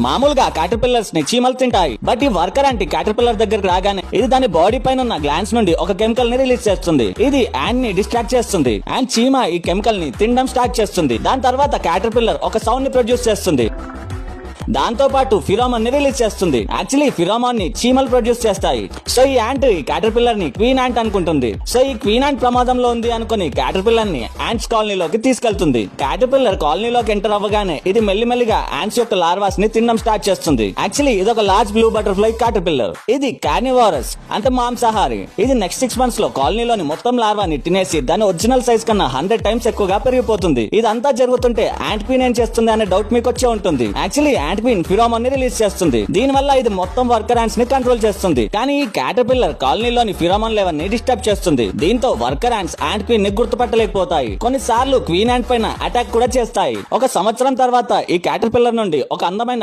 మామూలుగా క్యాటర్పిల్లర్స్ ని చీమలు తింటాయి. బట్ ఈ వర్కర్ యాంట్ క్యాటర్పిల్లర్ దగ్గరకు రాగానే ఇది దాని బాడీ పైన ఉన్న గ్లాండ్స్ నుండి ఒక కెమికల్ ని రిలీజ్ చేస్తుంది. ఇది యాంట్ ని డిస్ట్రాక్ట్ చేస్తుంది అండ్ చీమ ఈ కెమికల్ ని తినడం స్టార్ట్ చేస్తుంది. దాని తర్వాత క్యాటర్పిల్లర్ ఒక సౌండ్ ని ప్రొడ్యూస్ చేస్తుంది. దాంతో పాటు ఫిరోమాన్ ని రిలీజ్ చేస్తుంది. యాక్చువల్లీ ఫిరోమాన్ ని చీమలు ప్రొడ్యూస్ చేస్తాయి. సో ఈ యాంట్ క్యాటర్పిల్లర్ ని క్వీన్ యాంట్ అనుకుంటుంది. సో ఈ క్వీన్ యాంట్ ప్రమాదంలో ఉంది అనుకుని క్యాటర్పిల్లర్ ని యాంట్స్ కాలనీలోకి తీసుకెళ్తుంది. క్యాటర్పిల్లర్ కాలనీలోకి ఎంటర్ అవ్వగానే ఇది మెల్లిమెల్లిగా యాంట్స్ యొక్క లార్వాస్ ని తినడం స్టార్ట్ చేస్తుంది. యాక్చువల్లీ ఇది ఒక లార్జ్ బ్లూ బటర్ఫ్లై క్యాటర్పిల్లర్. ఇది కార్నివోరస్ అంటే మాంసాహారి. ఇది నెక్స్ట్ 6 months లో కాలనీలోని మొత్తం లార్వాని తినేసి దాని ఒరిజినల్ సైజ్ కన్నా 100 times ఎక్కువగా పెరిగిపోతుంది. ఇదంతా జరుగుతుంటే యాంట్ క్వీన్ ఏం చేస్తుంది అనే డౌట్ మీకు వచ్చే ఉంటుంది. యాక్చువల్లీ యాంట్ క్వీన్ ఫిరోమాన్ ని రిలీజ్ చేస్తుంది. దీని వల్ల ఇది మొత్తం వర్కర్ యాంట్స్ ని కంట్రోల్ చేస్తుంది. కానీ ఈ క్యాటర్పిల్లర్ కాలనీలోని ఫిరోమాన్ లెవెల్ ని డిస్టర్బ్ చేస్తుంది. దీంతో వర్కర్ యాంట్స్ యాంట్ క్వీన్ ని గుర్తుపట్టలేకపోతాయి. కొన్నిసార్లు క్వీన్ యాంట్ పైన అటాక్ కూడా చేస్తాయి. 1 సంవత్సరం తర్వాత ఈ క్యాటర్పిల్లర్ నుండి ఒక అందమైన